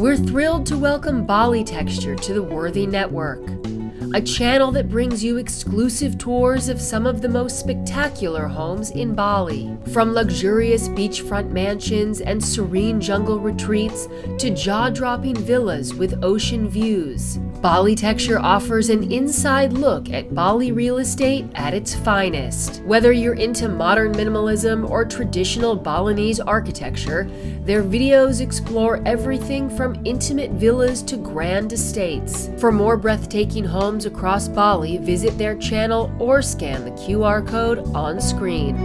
We're thrilled to welcome Balitecture to the Worthy Network, a channel that brings you exclusive tours of some of the most spectacular homes in Bali. From luxurious beachfront mansions and serene jungle retreats to jaw-dropping villas with ocean views, Balitecture offers an inside look at Bali real estate at its finest. Whether you're into modern minimalism or traditional Balinese architecture, their videos explore everything from intimate villas to grand estates. For more breathtaking homes across Bali, visit their channel or scan the QR code on screen.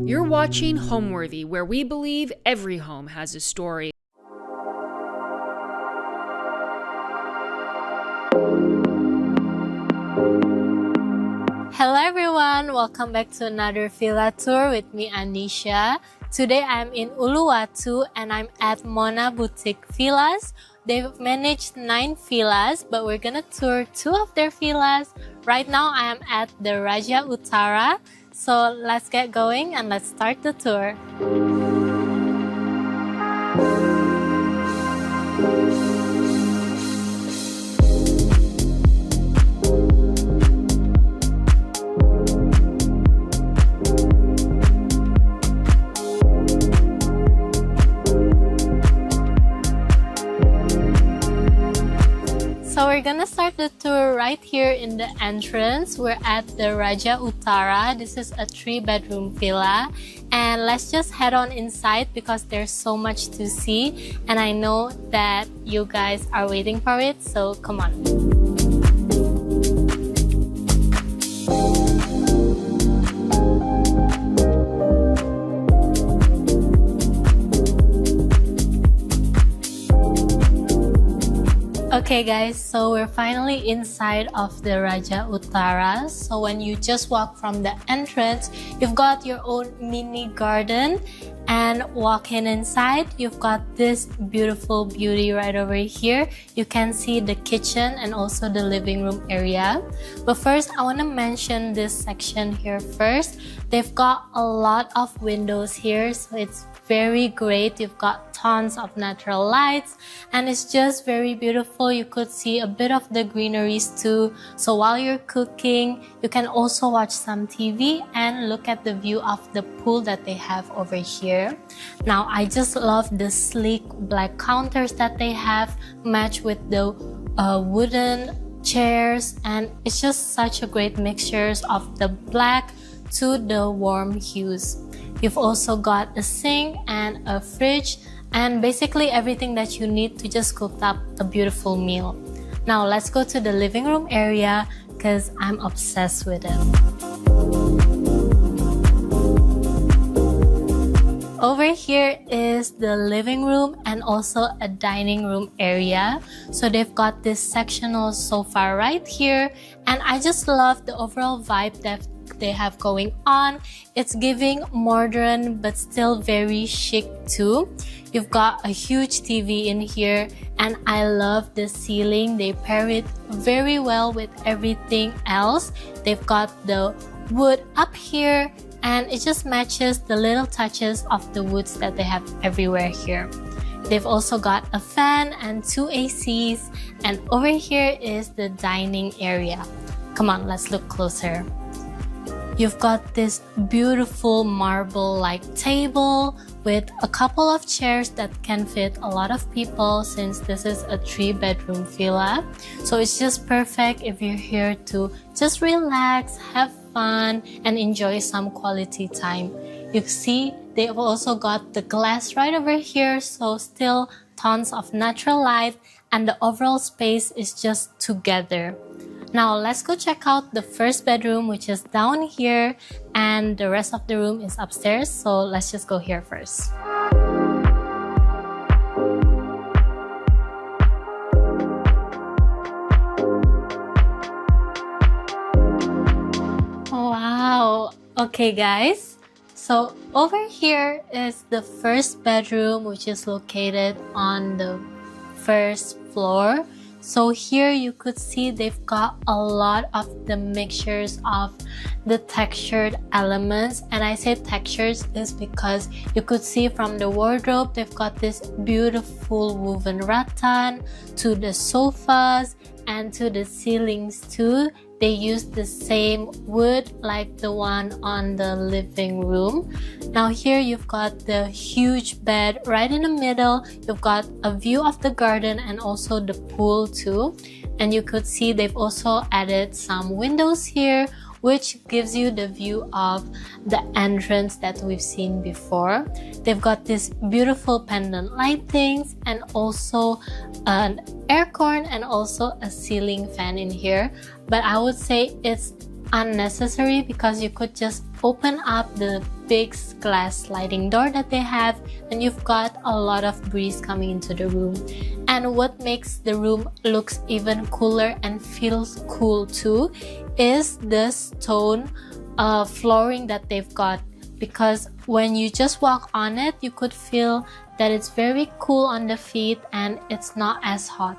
You're watching Homeworthy, where we believe every home has a story. Hello everyone, welcome back to another villa tour with me, Anisha. Today I'm in Uluwatu and I'm at Mona Boutique Villas. They've managed 9 villas, but we're gonna tour 2 of their villas. Right now I am at the Raja Utara. So let's get going and let's start the tour. So we're gonna start the tour right here in the entrance. We're at the Raja Utara. This is a 3-bedroom villa. And let's just head on inside because there's so much to see. And I know that you guys are waiting for it, so come on. Okay guys, so we're finally inside of the Raja Utara. So when you just walk from the entrance, you've got your own mini garden, and walking inside, you've got this beautiful beauty right over here. You can see the kitchen and also the living room area. But first, I want to mention this section here first. They've got a lot of windows here, so it's very great. You've got tons of natural lights and it's just very beautiful. You could see a bit of the greeneries too. So while you're cooking, you can also watch some TV and look at the view of the pool that they have over here. Now, I just love the sleek black counters that they have matched with the wooden chairs, and it's just such a great mixture of the black to the warm hues. You've also got a sink and a fridge and basically everything that you need to just cook up a beautiful meal. Now let's go to the living room area because I'm obsessed with it. Over here is the living room and also a dining room area. So they've got this sectional sofa right here, and I just love the overall vibe that they have going on. It's giving modern but still very chic too. You've got a huge TV in here, and I love the ceiling. They pair it very well with everything else. They've got the wood up here, and it just matches the little touches of the woods that they have everywhere here. They've also got a fan and 2 ACs, and over here is the dining area. Come on, let's look closer. You've got this beautiful marble-like table with a couple of chairs that can fit a lot of people since this is a 3-bedroom villa. So it's just perfect if you're here to just relax, have fun, and enjoy some quality time. You see, they've also got the glass right over here, so still tons of natural light, and the overall space is just together. Now let's go check out the first bedroom, which is down here, and the rest of the room is upstairs. So let's just go here first. Wow. Okay guys, so over here is the first bedroom, which is located on the first floor. So here you could see they've got a lot of the mixtures of the textured elements, and I say textures is because you could see from the wardrobe they've got this beautiful woven rattan to the sofas and to the ceilings too. They use the same wood like the one on the living room. Now here you've got the huge bed right in the middle. You've got a view of the garden and also the pool too. And you could see they've also added some windows here, which gives you the view of the entrance that we've seen before. They've got this beautiful pendant lightings and also an aircon and also a ceiling fan in here. But I would say it's unnecessary because you could just open up the big glass sliding door that they have and you've got a lot of breeze coming into the room. And what makes the room looks even cooler and feels cool too is the stone flooring that they've got, because when you just walk on it you could feel that it's very cool on the feet and it's not as hot.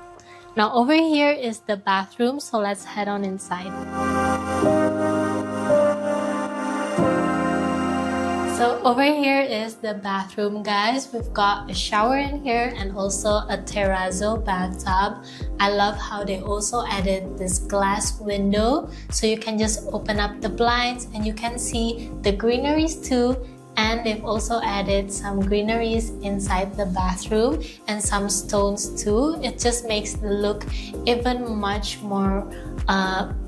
Now over here is the bathroom, so let's head on inside. So over here is the bathroom, guys. We've got a shower in here and also a terrazzo bathtub. I love how they also added this glass window so you can just open up the blinds and you can see the greeneries too. And they've also added some greeneries inside the bathroom and some stones too. It just makes the look even much more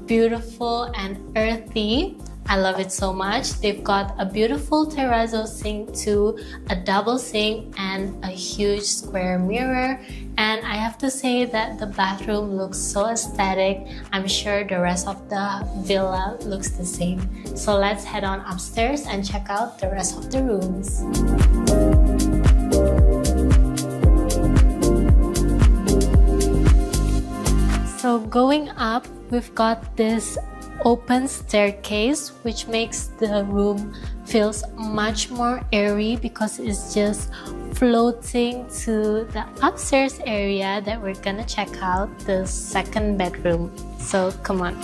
beautiful and earthy. I love it so much. They've got a beautiful terrazzo sink too, a double sink and a huge square mirror. And I have to say that the bathroom looks so aesthetic. I'm sure the rest of the villa looks the same. So let's head on upstairs and check out the rest of the rooms. So going up, we've got this open staircase which makes the room feels much more airy because it's just floating to the upstairs area that we're gonna check out, the second bedroom. So come on.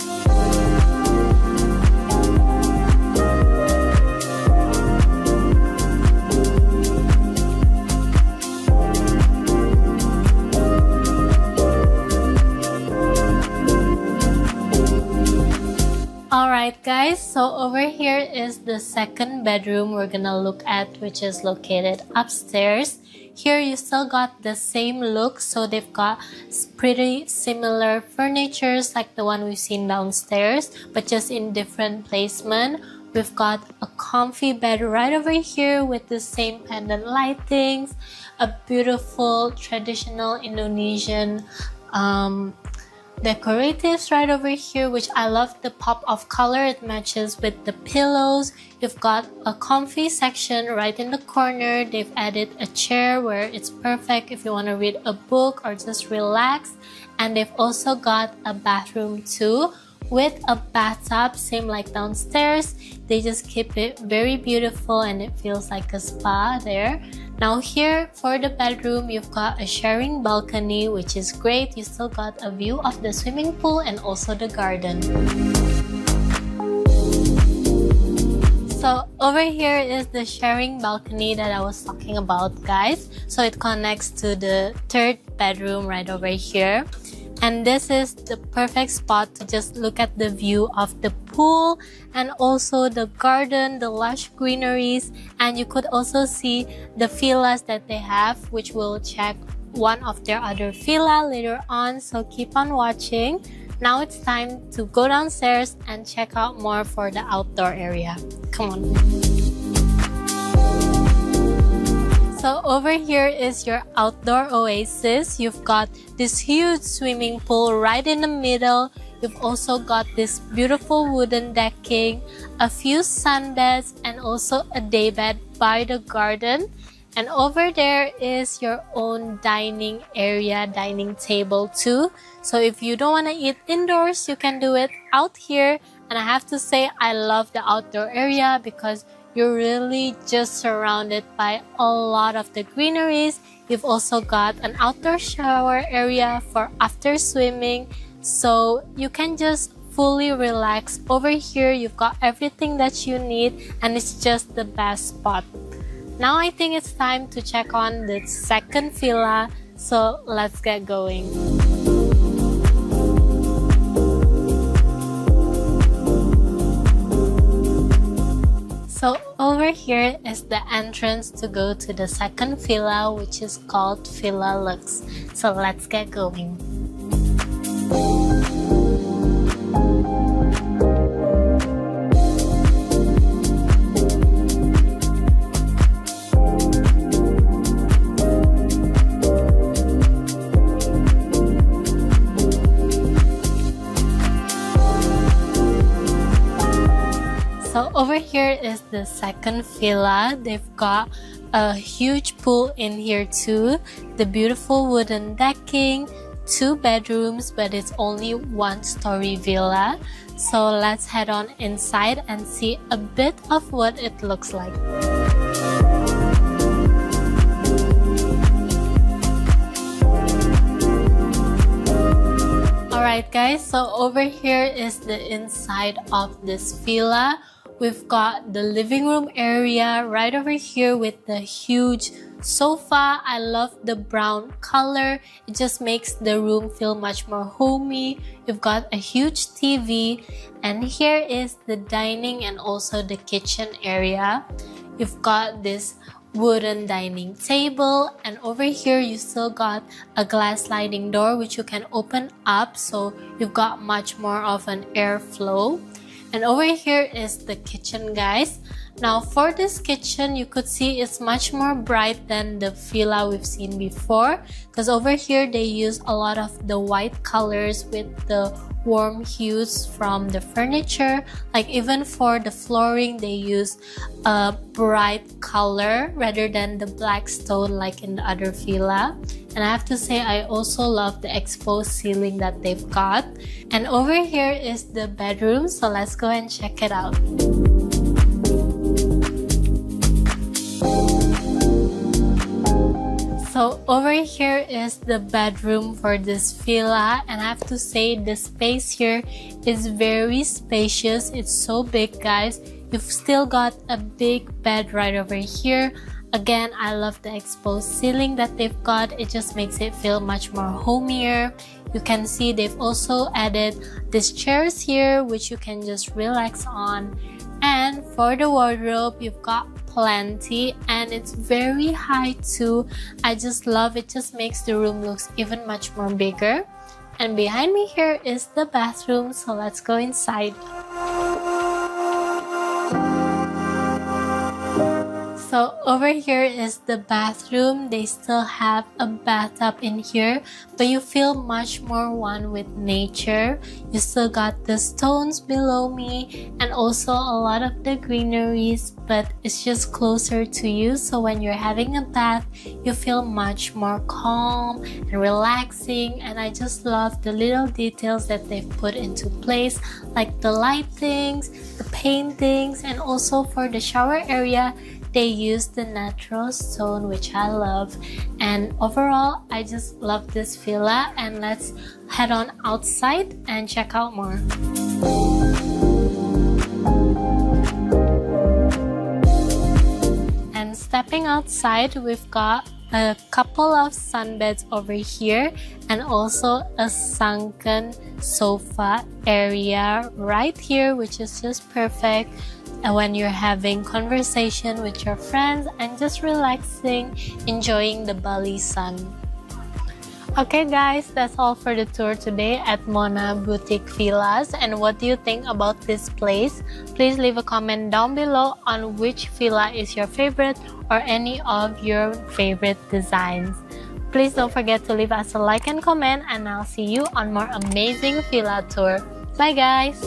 Alright guys, so over here is the second bedroom we're gonna look at, which is located upstairs. Here you still got the same look, so they've got pretty similar furnitures like the one we've seen downstairs, but just in different placement. We've got a comfy bed right over here with the same pendant lightings, a beautiful traditional Indonesian decoratives right over here, which I love the pop of color. It matches with the pillows. You've got a comfy section right in the corner. They've added a chair where it's perfect if you want to read a book or just relax. And they've also got a bathroom too with a bathtub, same like downstairs. They just keep it very beautiful and it feels like a spa there. Now here for the bedroom, you've got a sharing balcony, which is great. You still got a view of the swimming pool and also the garden. So over here is the sharing balcony that I was talking about, guys. So it connects to the third bedroom right over here. And this is the perfect spot to just look at the view of the pool and also the garden, the lush greeneries. And you could also see the villas that they have, which we'll check one of their other villa later on. So keep on watching. Now it's time to go downstairs and check out more for the outdoor area. Come on. So over here is your outdoor oasis. You've got this huge swimming pool right in the middle. You've also got this beautiful wooden decking, a few sunbeds, and also a daybed by the garden. And over there is your own dining area, dining table too. So if you don't want to eat indoors, you can do it out here. And I have to say, I love the outdoor area because you're really just surrounded by a lot of the greeneries. You've also got an outdoor shower area for after swimming, so you can just fully relax. Over here, you've got everything that you need, and it's just the best spot. Now I think it's time to check on the second villa, so let's get going. So over here is the entrance to go to the second villa, which is called Villa Lux. So let's get going. So over here is the second villa. They've got a huge pool in here too, the beautiful wooden decking, 2 bedrooms, but it's only 1-story villa. So let's head on inside and see a bit of what it looks like. Alright guys, so over here is the inside of this villa. We've got the living room area right over here with the huge sofa. I love the brown color. It just makes the room feel much more homey. You've got a huge TV, and here is the dining and also the kitchen area. You've got this wooden dining table, and over here you still got a glass sliding door which you can open up, so you've got much more of an airflow. And over here is the kitchen, guys. Now for this kitchen, you could see it's much more bright than the villa we've seen before, because over here they use a lot of the white colors with the warm hues from the furniture. Like even for the flooring, they use a bright color rather than the black stone like in the other villa. And I have to say, I also love the exposed ceiling that they've got. And over here is the bedroom, so let's go and check it out. So over here is the bedroom for this villa, and I have to say the space here is very spacious. It's so big, guys. You've still got a big bed right over here. Again, I love the exposed ceiling that they've got. It just makes it feel much more homier. You can see they've also added these chairs here which you can just relax on. And for the wardrobe, you've got plenty, and it's very high too. I just love it. Just makes the room looks even much more bigger. And behind me here is the bathroom, so let's go inside. So over here is the bathroom. They still have a bathtub in here, but you feel much more one with nature. You still got the stones below me and also a lot of the greeneries, but it's just closer to you. So when you're having a bath, you feel much more calm and relaxing. And I just love the little details that they've put into place, like the lightings, the paintings, and also for the shower area, they use the natural stone, which I love. And overall, I just love this villa. And let's head on outside and check out more. And stepping outside, we've got a couple of sunbeds over here and also a sunken sofa area right here, which is just perfect when you're having conversation with your friends and just relaxing, enjoying the Bali sun. Okay guys, that's all for the tour today at Mona Boutique Villas. And what do you think about this place? Please leave a comment down below on which villa is your favorite or any of your favorite designs. Please don't forget to leave us a like and comment, and I'll see you on more amazing villa tour. Bye guys!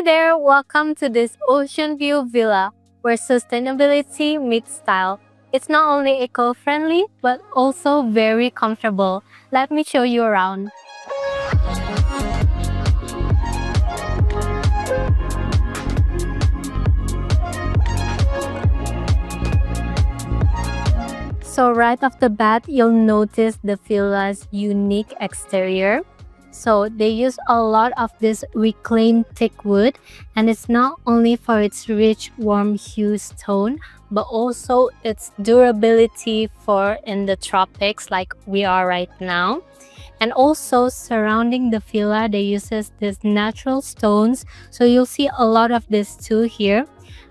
there, welcome to this ocean view villa where sustainability meets style. It's not only eco-friendly but also very comfortable. Let me show you around. So right off the bat, you'll notice the villa's unique exterior. So they use a lot of this reclaimed thick wood, and it's not only for its rich warm hues tone but also its durability for in the tropics like we are right now. And also surrounding the villa they uses these natural stones, so you'll see a lot of this too here.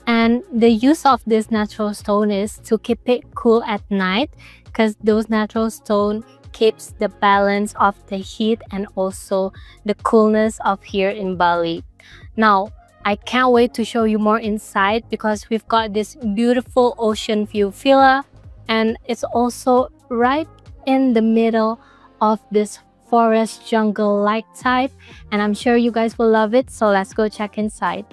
And the use of this natural stone is to keep it cool at night, because those natural stone keeps the balance of the heat and also the coolness of here in Bali. Now, I can't wait to show you more inside because we've got this beautiful ocean view villa, and it's also right in the middle of this forest jungle like type, and I'm sure you guys will love it, so let's go check inside.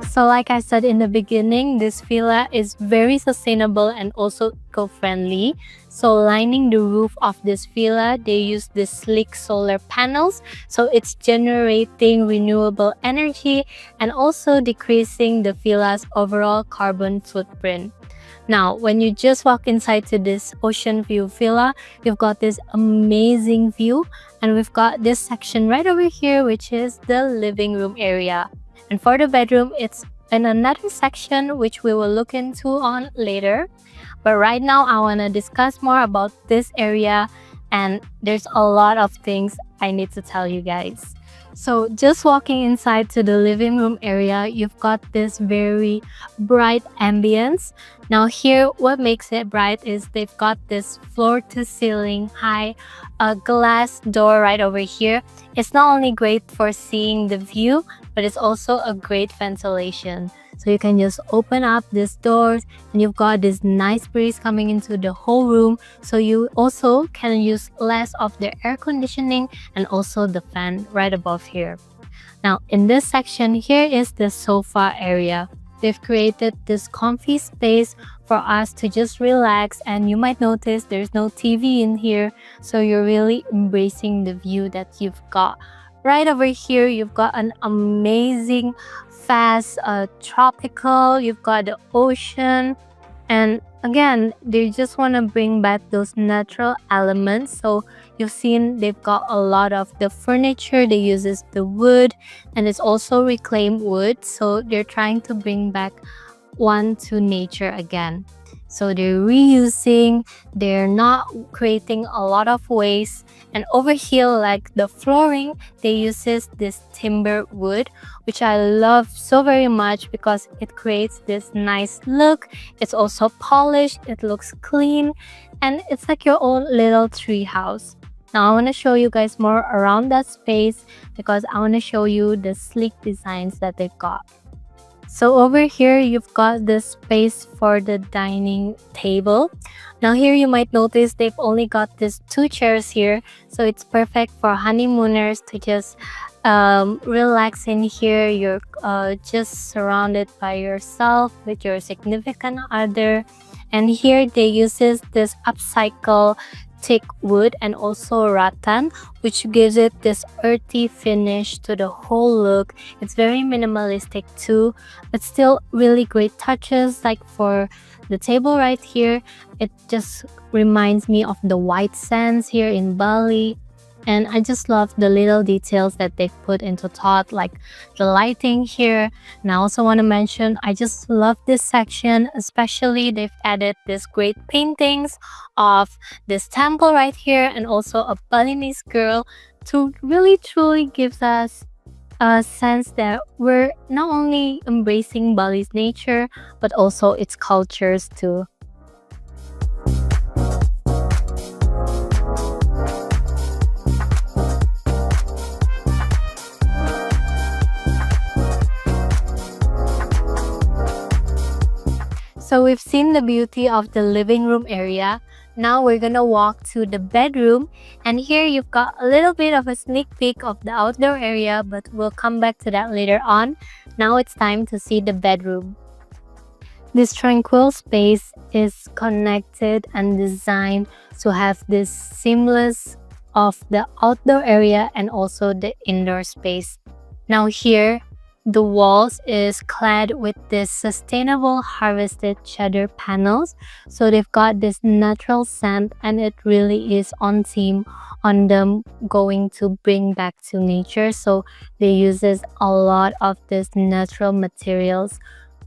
So like I said in the beginning, this villa is very sustainable and also eco-friendly. So lining the roof of this villa, they use these sleek solar panels. So it's generating renewable energy and also decreasing the villa's overall carbon footprint. Now, when you just walk inside to this ocean view villa, you've got this amazing view, and we've got this section right over here, which is the living room area. And for the bedroom, it's in another section which we will look into on later. But right now, I want to discuss more about this area, and there's a lot of things I need to tell you guys. So just walking inside to the living room area, you've got this very bright ambience. Now here, what makes it bright is they've got this floor to ceiling high glass door right over here. It's not only great for seeing the view, but it's also a great ventilation. So you can just open up these doors and you've got this nice breeze coming into the whole room. So you also can use less of the air conditioning and also the fan right above here. Now in this section here is the sofa area. They've created this comfy space for us to just relax, and you might notice there's no TV in here. So you're really embracing the view that you've got. Right over here, you've got an amazing fast tropical, you've got the ocean, and again they just want to bring back those natural elements. So you've seen they've got a lot of the furniture, they uses the wood, and it's also reclaimed wood, so they're trying to bring back one to nature again. So they're reusing, they're not creating a lot of waste. And over here, like the flooring, they uses this timber wood, which I love so very much because it creates this nice look. It's also polished, it looks clean, and it's like your own little tree house. Now I want to show you guys more around that space because I want to show you the sleek designs that they've got. So over here, you've got the space for the dining table. Now here you might notice they've only got these 2 chairs here. So it's perfect for honeymooners to just relax in here. You're just surrounded by yourself with your significant other. And here they uses this upcycle thick wood and also rattan, which gives it this earthy finish to the whole look. It's very minimalistic too, but still really great touches. Like for the table right here, it just reminds me of the white sands here in Bali. And I just love the little details that they've put into thought, like the lighting here. And I also want to mention, I just love this section, especially they've added this great paintings of this temple right here and also a Balinese girl to really truly gives us a sense that we're not only embracing Bali's nature, but also its cultures too. So we've seen the beauty of the living room area. Now we're gonna walk to the bedroom, and here you've got a little bit of a sneak peek of the outdoor area, but we'll come back to that later on. Now it's time to see the bedroom. This tranquil space is connected and designed to have this seamless of the outdoor area and also the indoor space. Now here, the walls is clad with this sustainable harvested cheddar panels. So they've got this natural scent, and it really is on theme on them going to bring back to nature. So they uses a lot of this natural materials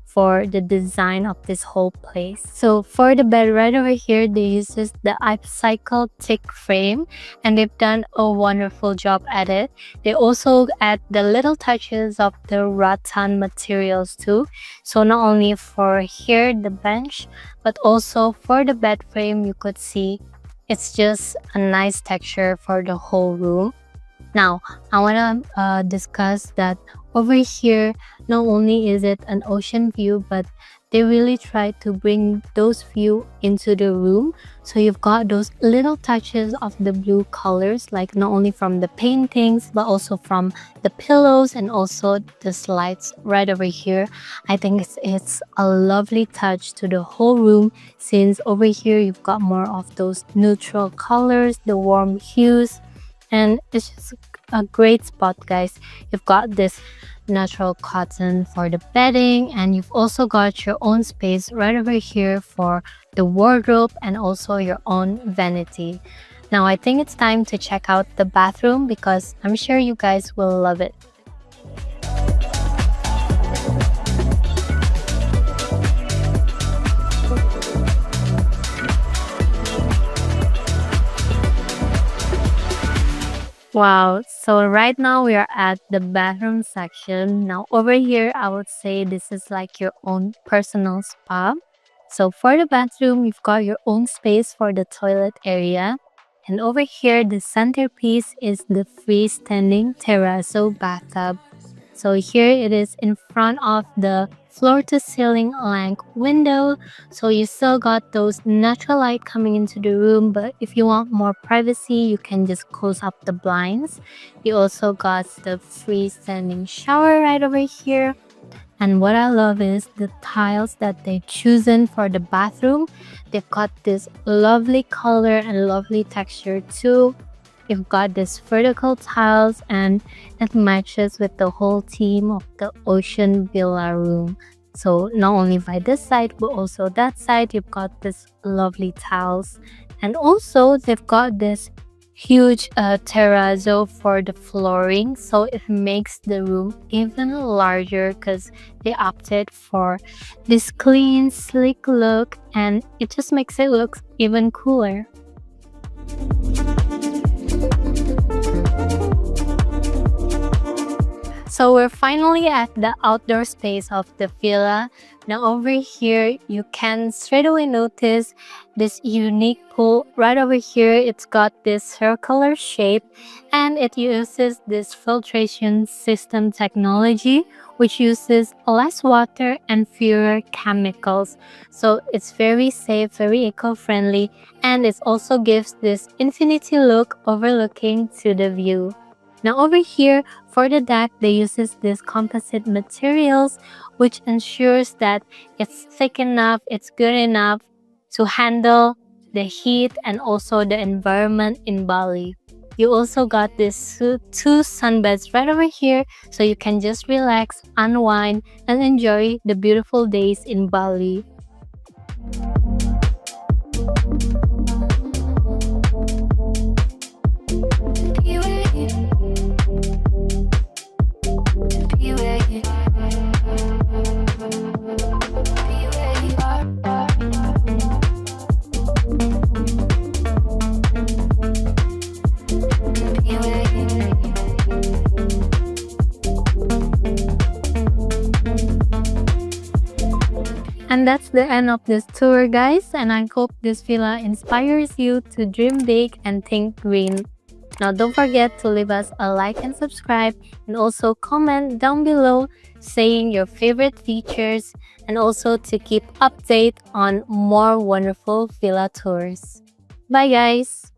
for the design of this whole place. So for the bed right over here, they uses the upcycled thick frame, and they've done a wonderful job at it. They also add the little touches of the rattan materials too. So not only for here the bench, but also for the bed frame, you could see it's just a nice texture for the whole room. Now, I want to discuss that over here, not only is it an ocean view, but they really try to bring those view into the room. So you've got those little touches of the blue colors, like not only from the paintings, but also from the pillows and also the slides right over here. I think it's a lovely touch to the whole room, since over here you've got more of those neutral colors, the warm hues, and it's just a great spot, guys. You've got this natural cotton for the bedding, and you've also got your own space right over here for the wardrobe and also your own vanity. Now I think it's time to check out the bathroom, because I'm sure you guys will love it. Wow, so right now we are at the bathroom section. Now over here, I would say this is like your own personal spa. So for the bathroom, you've got your own space for the toilet area. And over here, the centerpiece is the freestanding terrazzo bathtub. So here it is in front of the floor to ceiling length window. So you still got those natural light coming into the room, but if you want more privacy, you can just close up the blinds. You also got the freestanding shower right over here. And what I love is the tiles that they've chosen for the bathroom. They've got this lovely color and lovely texture too. You've got this vertical tiles, and it matches with the whole theme of the ocean villa room. So not only by this side, but also that side, you've got this lovely tiles. And also they've got this huge terrazzo for the flooring, so it makes the room even larger because they opted for this clean, sleek look, and it just makes it look even cooler. So we're finally at the outdoor space of the villa. Now over here, you can straight away notice this unique pool right over here. It's got this circular shape, and it uses this filtration system technology, which uses less water and fewer chemicals. So it's very safe, very eco-friendly, and it also gives this infinity look overlooking to the view. Now over here, for the deck, they uses this composite materials, which ensures that it's thick enough, it's good enough to handle the heat and also the environment in Bali. You also got this two sunbeds right over here, so you can just relax, unwind, and enjoy the beautiful days in Bali. And that's the end of this tour, guys, and I hope this villa inspires you to dream big and think green. Now don't forget to leave us a like and subscribe, and also comment down below saying your favorite features, and also to keep update on more wonderful villa tours. Bye guys!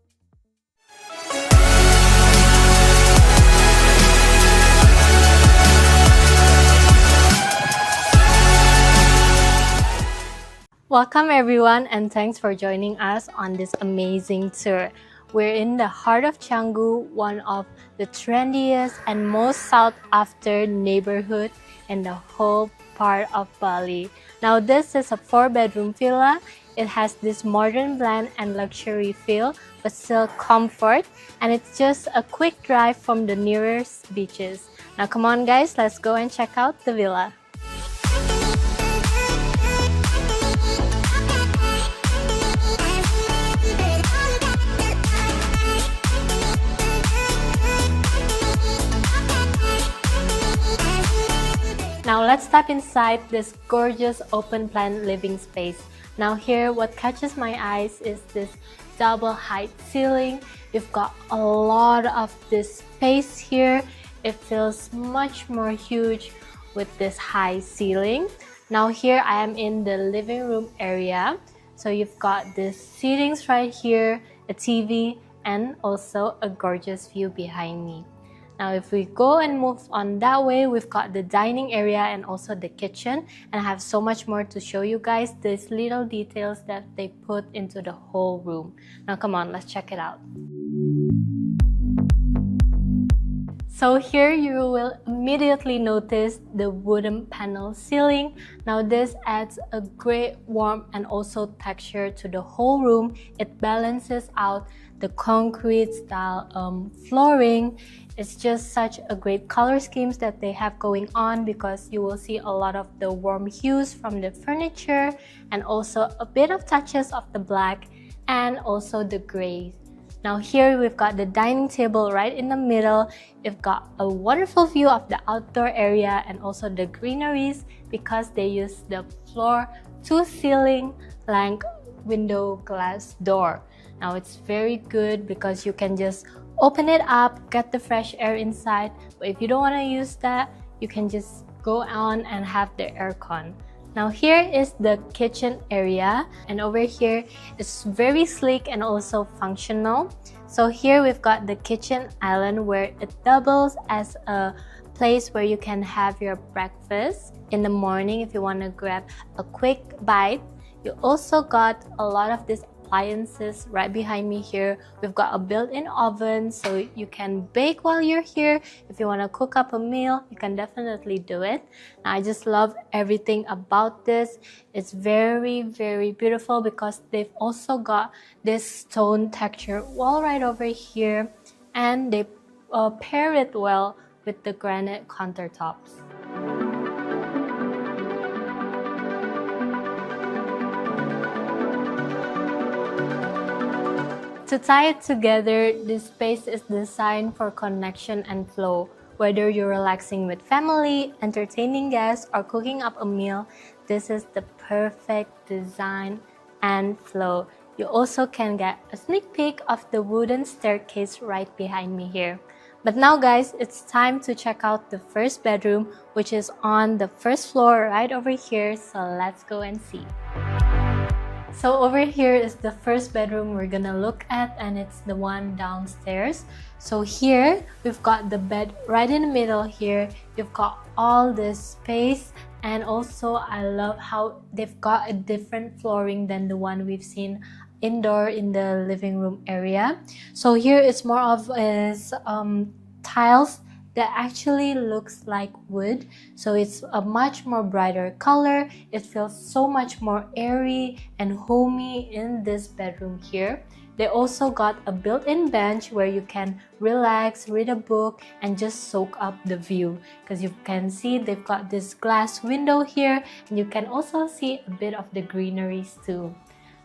Welcome everyone and thanks for joining us on this amazing tour. We're in the heart of Canggu, one of the trendiest and most sought after neighborhood in the whole part of Bali. Now this is a 4-bedroom villa. It has this modern blend and luxury feel but still comfort, and it's just a quick drive from the nearest beaches. Now come on guys, let's go and check out the villa. Now let's step inside this gorgeous open plan living space. Now here what catches my eyes is this double height ceiling. We've got a lot of this space here. It feels much more huge with this high ceiling. Now here I am in the living room area. So you've got this seatings right here, a TV, and also a gorgeous view behind me. Now if we go and move on that way, we've got the dining area and also the kitchen, and I have so much more to show you guys, these little details that they put into the whole room. Now come on, let's check it out. So here you will immediately notice the wooden panel ceiling. Now this adds a great warmth and also texture to the whole room. It balances out the concrete style flooring. It's just such a great color schemes that they have going on, because you will see a lot of the warm hues from the furniture and also a bit of touches of the black and also the gray. Now here we've got the dining table right in the middle. We've got a wonderful view of the outdoor area and also the greeneries, because they use the floor to ceiling length window glass door. Now it's very good because you can just open it up, get the fresh air inside. But if you don't want to use that, you can just go on and have the aircon. Now here is the kitchen area, and over here it's very sleek and also functional. So here we've got the kitchen island where it doubles as a place where you can have your breakfast in the morning if you want to grab a quick bite. You also got a lot of these appliances right behind me here. We've got a built-in oven, so you can bake while you're here. If you want to cook up a meal, you can definitely do it. I just love everything about this. It's very, very beautiful because they've also got this stone texture wall right over here, and they pair it well with the granite countertops. To tie it together, this space is designed for connection and flow. Whether you're relaxing with family, entertaining guests, or cooking up a meal, this is the perfect design and flow. You also can get a sneak peek of the wooden staircase right behind me here. But now guys, it's time to check out the first bedroom, which is on the first floor right over here. So let's go and see. So over here is the first bedroom we're gonna look at, and it's the one downstairs. So here we've got the bed right in the middle here. You've got all this space, and also I love how they've got a different flooring than the one we've seen indoor in the living room area. So here it's more of tiles that actually looks like wood, so it's a much more brighter color. It feels so much more airy and homey in this bedroom here. They also got a built-in bench where you can relax, read a book, and just soak up the view, because you can see they've got this glass window here, and you can also see a bit of the greeneries too.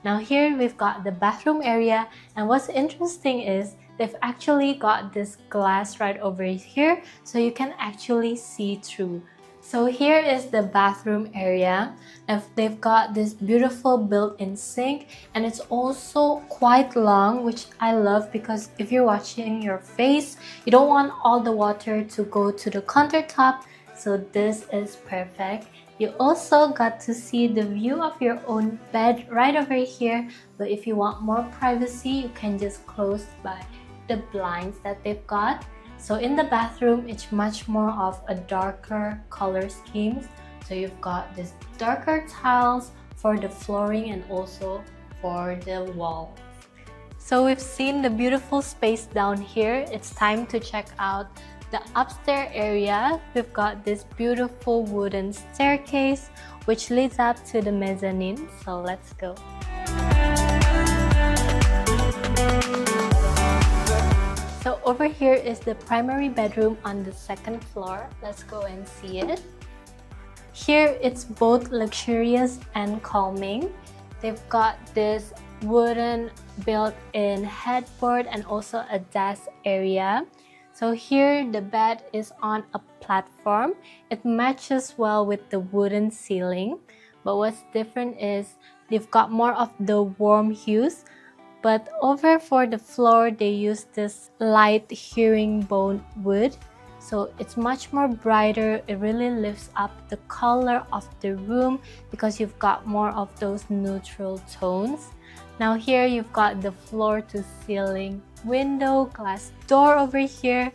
Now here we've got the bathroom area, and what's interesting is they've actually got this glass right over here, so you can actually see through. So here is the bathroom area. They've got this beautiful built-in sink, and it's also quite long, which I love, because if you're washing your face, you don't want all the water to go to the countertop, so this is perfect. You also got to see the view of your own bed right over here, but if you want more privacy, you can just close by the blinds that they've got. So in the bathroom, it's much more of a darker color scheme. So you've got this darker tiles for the flooring and also for the wall. So we've seen the beautiful space down here. It's time to check out the upstairs area. We've got this beautiful wooden staircase which leads up to the mezzanine. So let's go. So over here is the primary bedroom on the second floor. Let's go and see it. Here it's both luxurious and calming. They've got this wooden built-in headboard and also a desk area. So here the bed is on a platform. It matches well with the wooden ceiling. But what's different is they've got more of the warm hues. But over for the floor, they use this light herringbone wood. So it's much more brighter. It really lifts up the color of the room because you've got more of those neutral tones. Now here you've got the floor to ceiling window, glass door over here,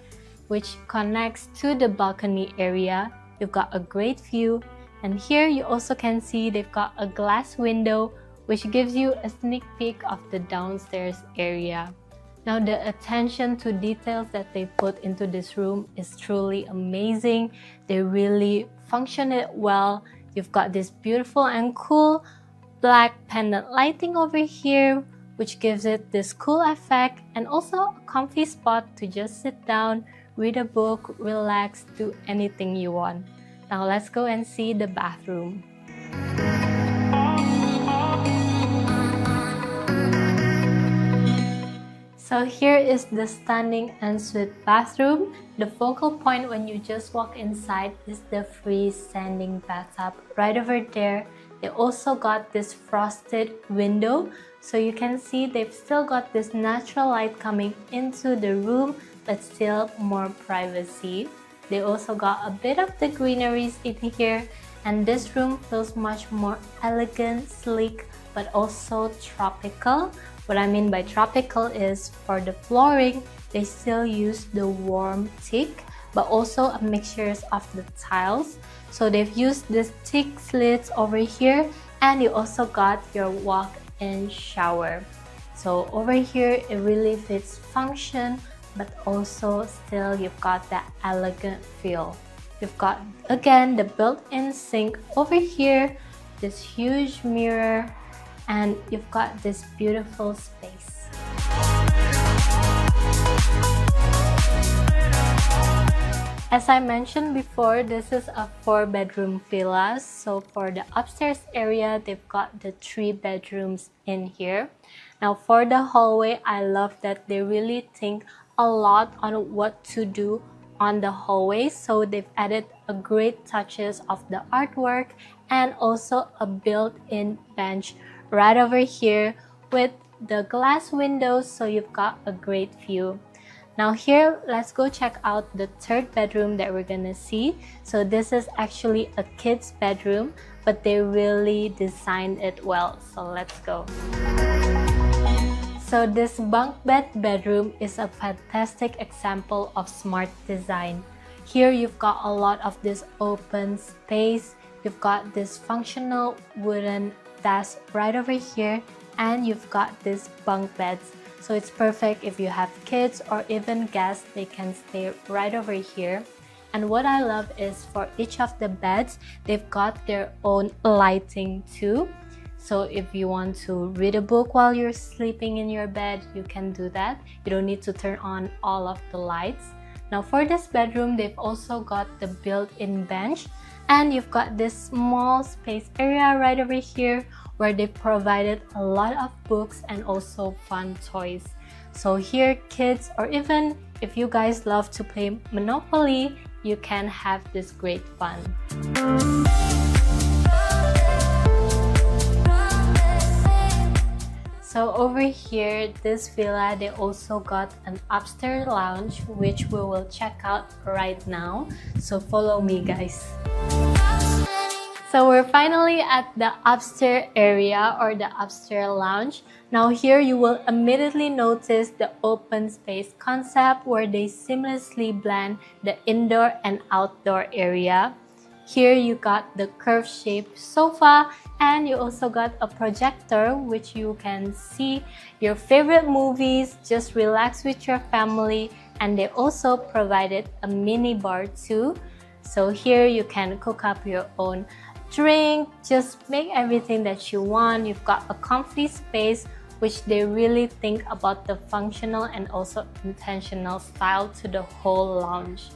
which connects to the balcony area. You've got a great view. And here you also can see they've got a glass window, which gives you a sneak peek of the downstairs area. Now the attention to details that they put into this room is truly amazing. They really function it well. You've got this beautiful and cool black pendant lighting over here, which gives it this cool effect, and also a comfy spot to just sit down, read a book, relax, do anything you want. Now let's go and see the bathroom. So here is the stunning ensuite bathroom. The focal point when you just walk inside is the freestanding bathtub right over there. They also got this frosted window, so you can see they've still got this natural light coming into the room, but still more privacy. They also got a bit of the greeneries in here, and this room feels much more elegant, sleek, but also tropical. What I mean by tropical is for the flooring, they still use the warm teak, but also a mixture of the tiles. So they've used this teak slits over here, and you also got your walk-in shower. So over here, it really fits function, but also still you've got that elegant feel. You've got, again, the built-in sink over here, this huge mirror, and you've got this beautiful space. As I mentioned before, this is a 4-bedroom villa. So for the upstairs area, they've got the 3 bedrooms in here. Now for the hallway, I love that they really think a lot on what to do on the hallway. So they've added a great touches of the artwork and also a built-in bench right over here with the glass windows, so you've got a great view. Now here, let's go check out the 3rd bedroom that we're gonna see. So this is actually a kid's bedroom, but they really designed it well. So let's go. So this bunk bed bedroom is a fantastic example of smart design. Here you've got a lot of this open space. You've got this functional wooden desk right over here, and you've got these bunk beds. So it's perfect if you have kids or even guests, they can stay right over here. And what I love is for each of the beds, they've got their own lighting too. So if you want to read a book while you're sleeping in your bed, you can do that. You don't need to turn on all of the lights. Now for this bedroom, they've also got the built-in bench, and you've got this small space area right over here where they provided a lot of books and also fun toys. So here, kids, or even if you guys love to play Monopoly, you can have this great fun. So over here, this villa, they also got an upstairs lounge, which we will check out right now. So follow me, guys. So we're finally at the upstairs area or the upstairs lounge. Now here you will immediately notice the open space concept where they seamlessly blend the indoor and outdoor area. Here you got the curved shaped sofa and you also got a projector which you can see your favorite movies, just relax with your family, and they also provided a mini bar too. So here you can cook up your own drink, just make everything that you want. You've got a comfy space which they really think about the functional and also intentional style to the whole lounge.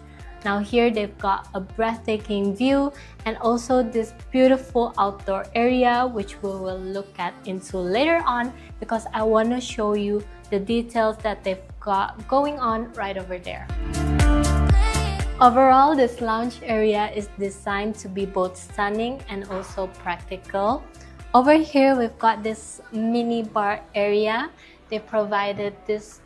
Now here they've got a breathtaking view and also this beautiful outdoor area which we will look at into later on because I want to show you the details that they've got going on right over there. Overall, this lounge area is designed to be both stunning and also practical. Over here, we've got this mini bar area. They provided these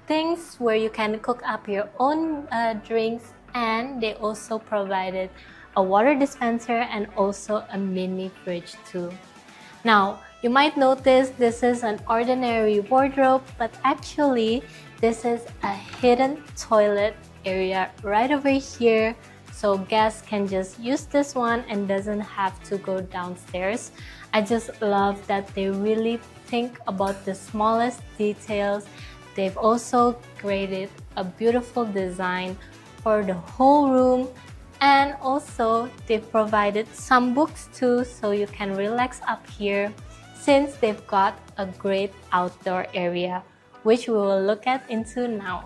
things where you can cook up your own drinks, and they also provided a water dispenser and also a mini fridge too. Now, you might notice this is an ordinary wardrobe, but actually, this is a hidden toilet area right over here, so guests can just use this one and doesn't have to go downstairs. I just love that they really think about the smallest details. They've also created a beautiful design for the whole room, and also they've provided some books too so you can relax up here since they've got a great outdoor area which we will look at into now.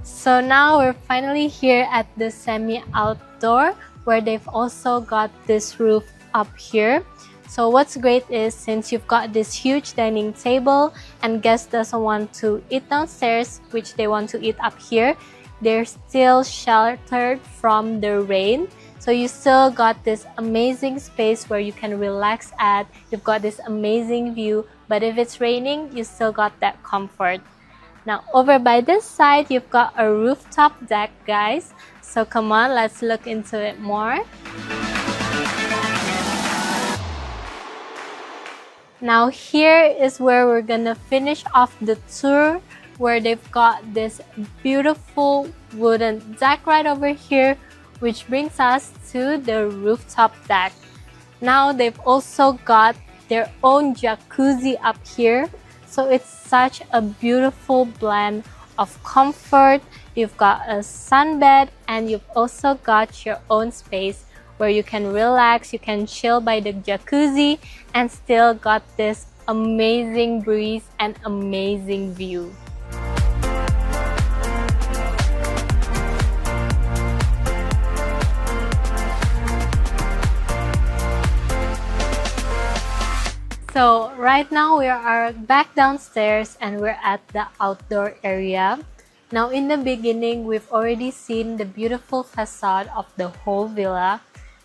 So now we're finally here at the semi-outdoor where they've also got this roof up here. So what's great is since you've got this huge dining table and guests doesn't want to eat downstairs, which they want to eat up here, they're still sheltered from the rain. So you still got this amazing space where you can relax at. You've got this amazing view, but if it's raining, you still got that comfort. Now over by this side, you've got a rooftop deck, guys. So come on, let's look into it more. Now here is where we're gonna finish off the tour, where they've got this beautiful wooden deck right over here, which brings us to the rooftop deck. Now they've also got their own jacuzzi up here. So it's such a beautiful blend of comfort. You've got a sunbed and you've also got your own space where you can relax, you can chill by the jacuzzi and still got this amazing breeze and amazing view. So right now we are back downstairs and we're at the outdoor area. Now in the beginning, we've already seen the beautiful facade of the whole villa.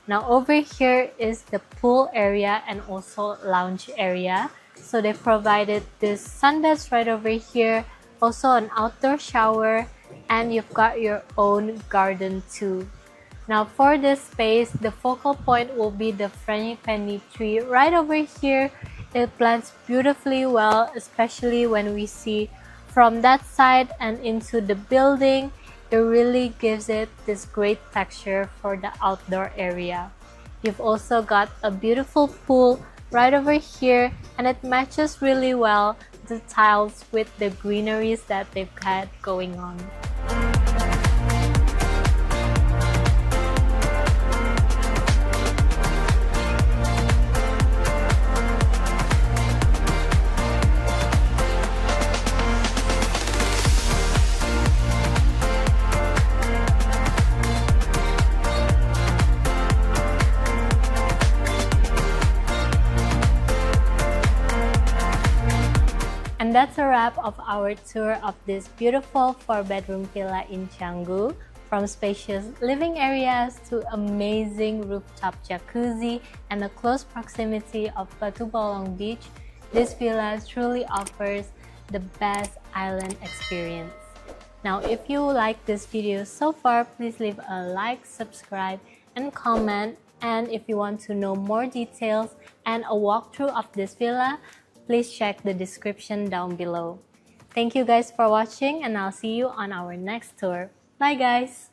Now over here is the pool area and also lounge area. So they provided this sunbeds right over here, also an outdoor shower, and you've got your own garden too. Now for this space, the focal point will be the frangipani tree right over here. It blends beautifully well, especially when we see from that side and into the building. It really gives it this great texture for the outdoor area. You've also got a beautiful pool right over here, and it matches really well the tiles with the greeneries that they've had going on. And that's a wrap of our tour of this beautiful 4-bedroom villa in Canggu. From spacious living areas to amazing rooftop jacuzzi and a close proximity of Batu Bolong Beach, this villa truly offers the best island experience. Now, if you like this video so far, please leave a like, subscribe, and comment. And if you want to know more details and a walkthrough of this villa, please check the description down below. Thank you guys for watching, and I'll see you on our next tour. Bye guys!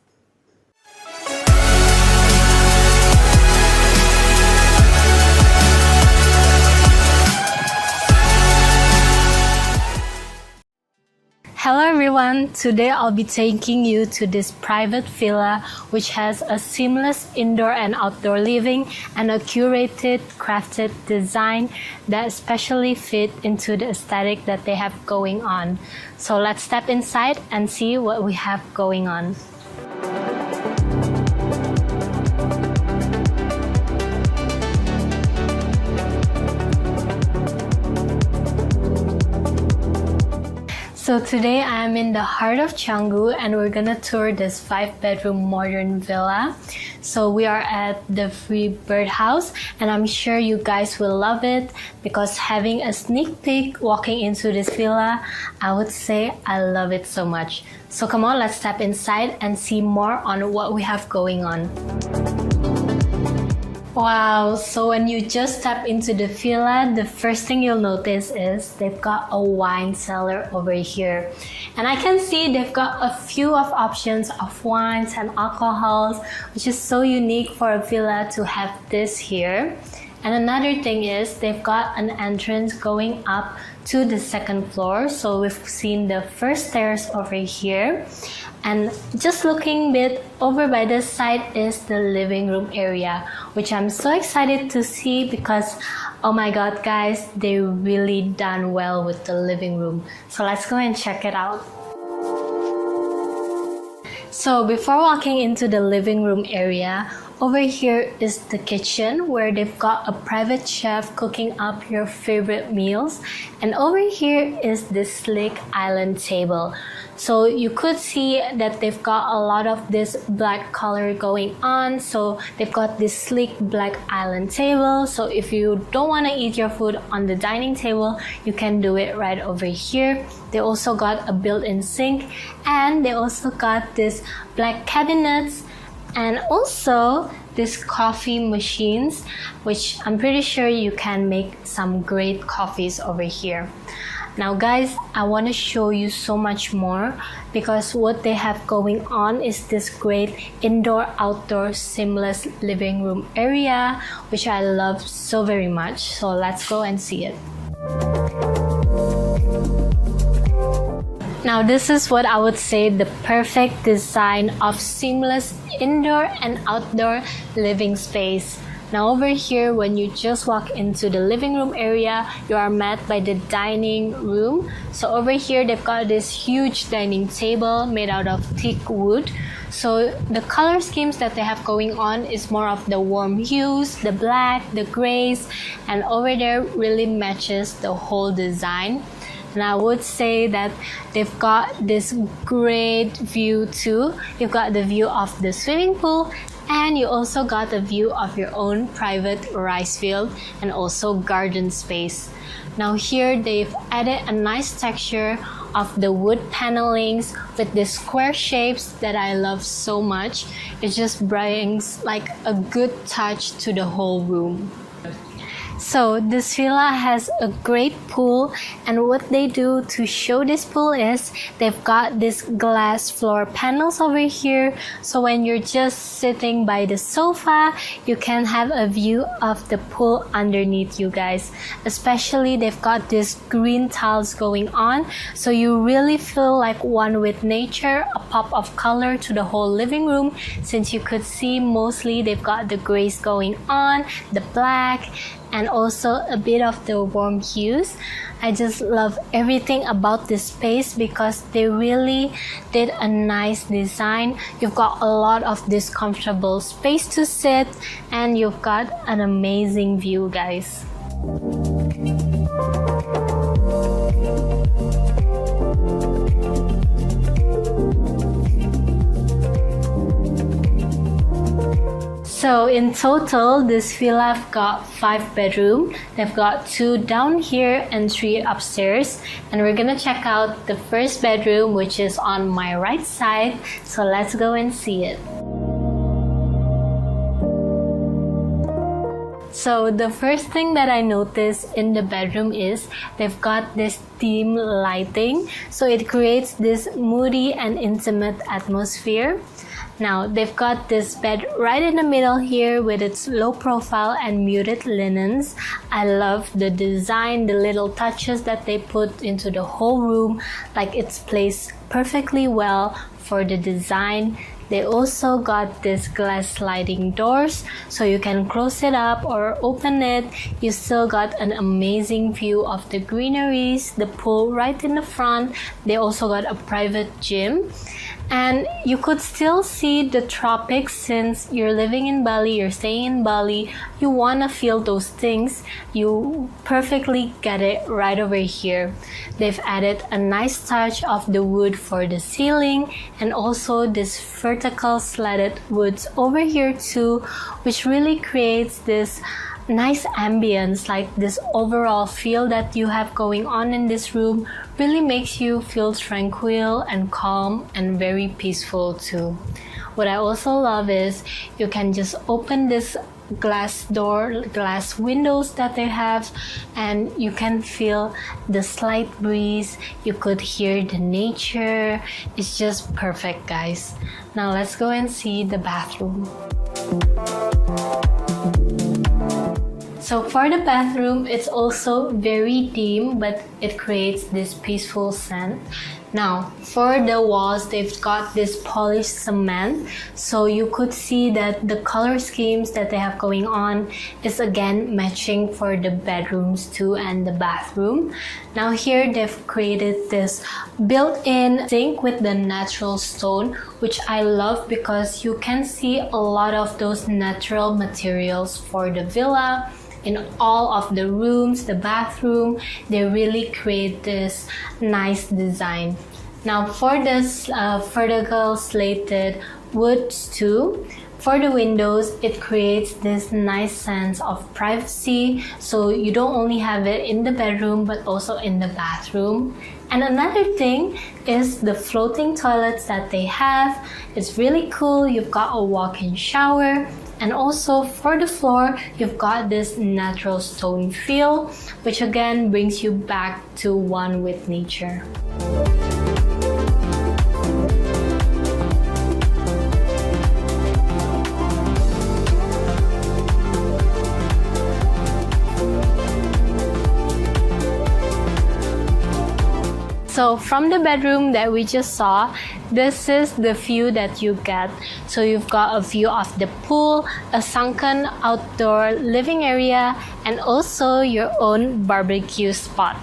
Hello everyone! Today I'll be taking you to this private villa which has a seamless indoor and outdoor living and a curated, crafted design that especially fit into the aesthetic that they have going on. So let's step inside and see what we have going on. So today I'm in the heart of Canggu and we're gonna tour this 5-bedroom modern villa. So we are at the Free Bird House and I'm sure you guys will love it because having a sneak peek walking into this villa, I would say I love it so much. So come on, let's step inside and see more on what we have going on. Wow, so when you just step into the villa, the first thing you'll notice is they've got a wine cellar over here. And I can see they've got a few of options of wines and alcohols, which is so unique for a villa to have this here. And another thing is they've got an entrance going up to the second floor. So we've seen the first stairs over here. And just looking a bit over by this side is the living room area, which I'm so excited to see because, oh my god guys, they really done well with the living room. So let's go and check it out. So before walking into the living room area, over here is the kitchen where they've got a private chef cooking up your favorite meals. And over here is the sleek island table. So you could see that they've got a lot of this black color going on. So they've got this sleek black island table. So if you don't want to eat your food on the dining table, you can do it right over here. They also got a built-in sink and they also got this black cabinets and also these coffee machines, which I'm pretty sure you can make some great coffees over here. Now guys, I want to show you so much more because what they have going on is this great indoor-outdoor seamless living room area, which I love so very much. So let's go and see it. Now this is what I would say the perfect design of seamless indoor and outdoor living space. Now over here, when you just walk into the living room area, you are met by the dining room. So over here, they've got this huge dining table made out of teak wood. So the color schemes that they have going on is more of the warm hues, the black, the grays, and over there really matches the whole design. And I would say that they've got this great view too. You've got the view of the swimming pool and you also got a view of your own private rice field and also garden space. Now here they've added a nice texture of the wood panelings with the square shapes that I love so much. It just brings like a good touch to the whole room. So this villa has a great pool, and what they do to show this pool is they've got this glass floor panels over here, so when you're just sitting by the sofa you can have a view of the pool underneath you guys. Especially they've got this green tiles going on, so you really feel like one with nature, a pop of color to the whole living room, since you could see mostly they've got the grays going on, the black, and also a bit of the warm hues. I just love everything about this space because they really did a nice design. You've got a lot of this comfortable space to sit and you've got an amazing view, guys. So in total, this villa have got 5 bedrooms. They've got 2 down here and 3 upstairs. And we're gonna check out the first bedroom, which is on my right side. So let's go and see it. So the first thing that I noticed in the bedroom is they've got this theme lighting. So it creates this moody and intimate atmosphere. Now they've got this bed right in the middle here with its low profile and muted linens. I love the design, the little touches that they put into the whole room, like it's placed perfectly well for the design. They also got this glass sliding doors, so you can close it up or open it. You still got an amazing view of the greeneries, the pool right in the front. They also got a private gym. And you could still see the tropics since you're living in Bali, you're staying in Bali, you want to feel those things. You perfectly get it right over here. They've added a nice touch of the wood for the ceiling and also this vertical slatted woods over here too, which really creates this nice ambience, like this overall feel that you have going on in this room really makes you feel tranquil and calm and very peaceful too. What I also love is you can just open this glass windows that they have, and you can feel the slight breeze. You could hear the nature. It's just perfect, guys. Now let's go and see the bathroom. So for the bathroom, it's also very dim, but it creates this peaceful scent. Now, for the walls, they've got this polished cement, so you could see that the color schemes that they have going on is again matching for the bedrooms too and the bathroom. Now here they've created this built-in sink with the natural stone, which I love because you can see a lot of those natural materials for the villa. In all of the rooms, the bathroom, they really create this nice design. Now for this vertical slated woods too, for the windows, it creates this nice sense of privacy. So you don't only have it in the bedroom, but also in the bathroom. And another thing is the floating toilets that they have. It's really cool. You've got a walk-in shower. And also for the floor, you've got this natural stone feel, which again brings you back to one with nature. So from the bedroom that we just saw, this is the view that you get. So you've got a view of the pool, a sunken outdoor living area, and also your own barbecue spot.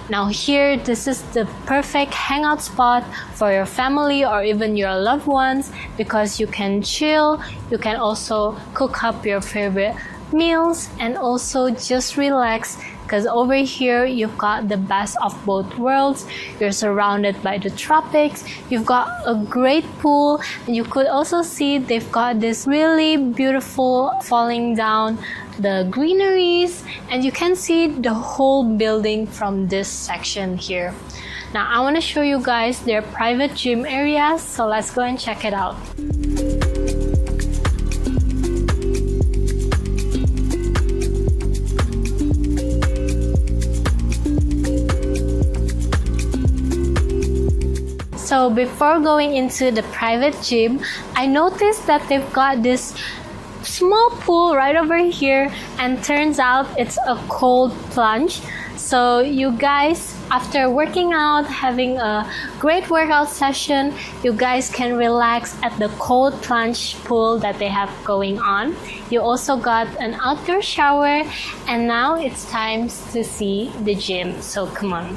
Now here, this is the perfect hangout spot for your family or even your loved ones because you can chill, you can also cook up your favorite meals and also just relax. Because over here, you've got the best of both worlds. You're surrounded by the tropics. You've got a great pool. And you could also see they've got this really beautiful falling down the greeneries. And you can see the whole building from this section here. Now, I want to show you guys their private gym areas. So let's go and check it out. So before going into the private gym, I noticed that they've got this small pool right over here, and turns out it's a cold plunge. So you guys, after working out, having a great workout session, you guys can relax at the cold plunge pool that they have going on. You also got an outdoor shower, and now it's time to see the gym. So come on.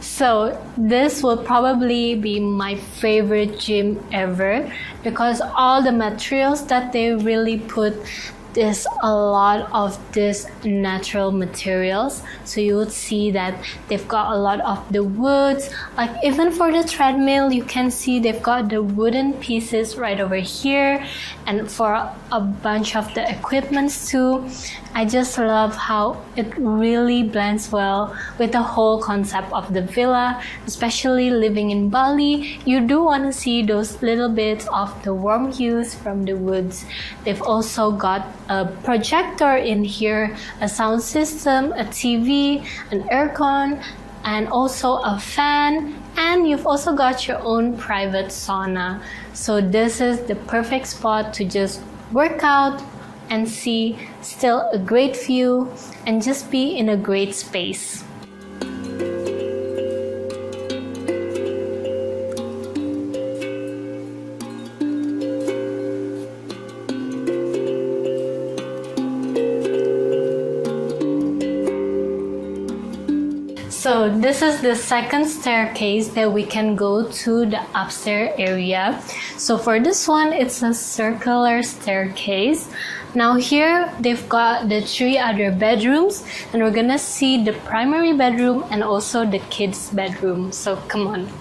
So this will probably be my favorite gym ever because all the materials that they really put there's a lot of this natural materials, so you would see that they've got a lot of the woods. Like even for the treadmill, you can see they've got the wooden pieces right over here, and for a bunch of the equipments too. I just love how it really blends well with the whole concept of the villa. Especially living in Bali, you do want to see those little bits of the warm hues from the woods. They've also got a projector in here, a sound system, a TV, an aircon, and also a fan, and you've also got your own private sauna. So this is the perfect spot to just work out and see still a great view and just be in a great space. So this is the second staircase that we can go to the upstairs area. So for this one, it's a circular staircase. Now here they've got the 3 other bedrooms, and we're gonna see the primary bedroom and also the kids' bedroom. So come on.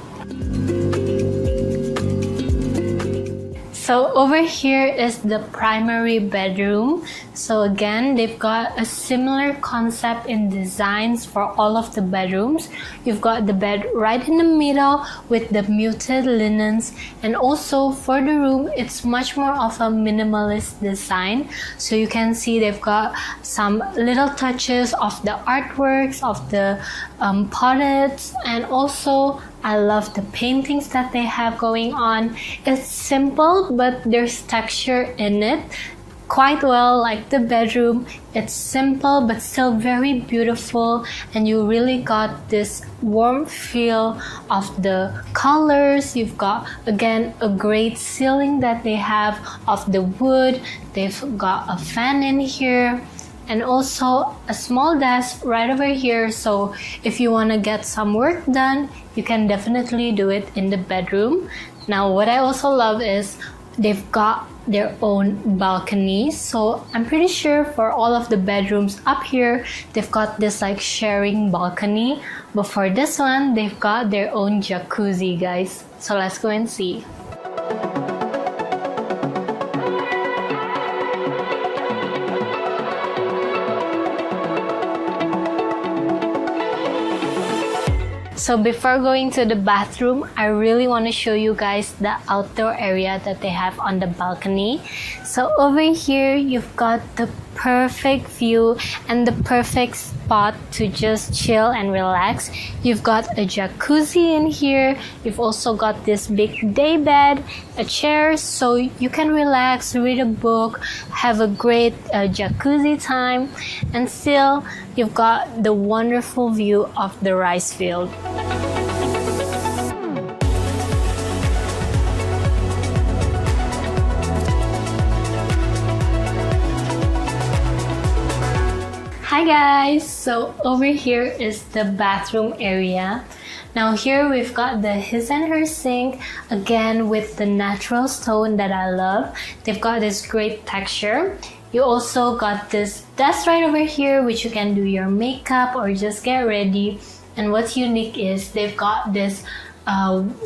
So over here is the primary bedroom. So again, they've got a similar concept in designs for all of the bedrooms. You've got the bed right in the middle with the muted linens, and also for the room, it's much more of a minimalist design. So you can see they've got some little touches of the artworks, of the potteds, and also I love the paintings that they have going on. It's simple, but there's texture in it. Quite well like the bedroom. It's simple but still very beautiful, and you really got this warm feel of the colors. You've got again a great ceiling that they have of the wood. They've got a fan in here, and also a small desk right over here. So if you want to get some work done, you can definitely do it in the bedroom. Now what I also love is they've got their own balcony. So I'm pretty sure for all of the bedrooms up here, they've got this like sharing balcony. But for this one, they've got their own jacuzzi, guys. So let's go and see. So before going to the bathroom, I really want to show you guys the outdoor area that they have on the balcony. So over here, you've got the perfect view and the perfect spot to just chill and relax. You've got a jacuzzi in here. You've also got this big day bed, a chair, so you can relax, read a book, have a great jacuzzi time, and still you've got the wonderful view of the rice field. Hi guys! So over here is the bathroom area. Now here we've got the his and her sink, again with the natural stone that I love. They've got this great texture. You also got this desk right over here which you can do your makeup or just get ready. And what's unique is they've got this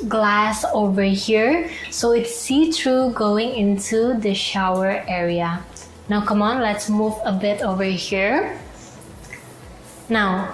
glass over here, so it's see-through going into the shower area. Now come on, let's move a bit over here. Now,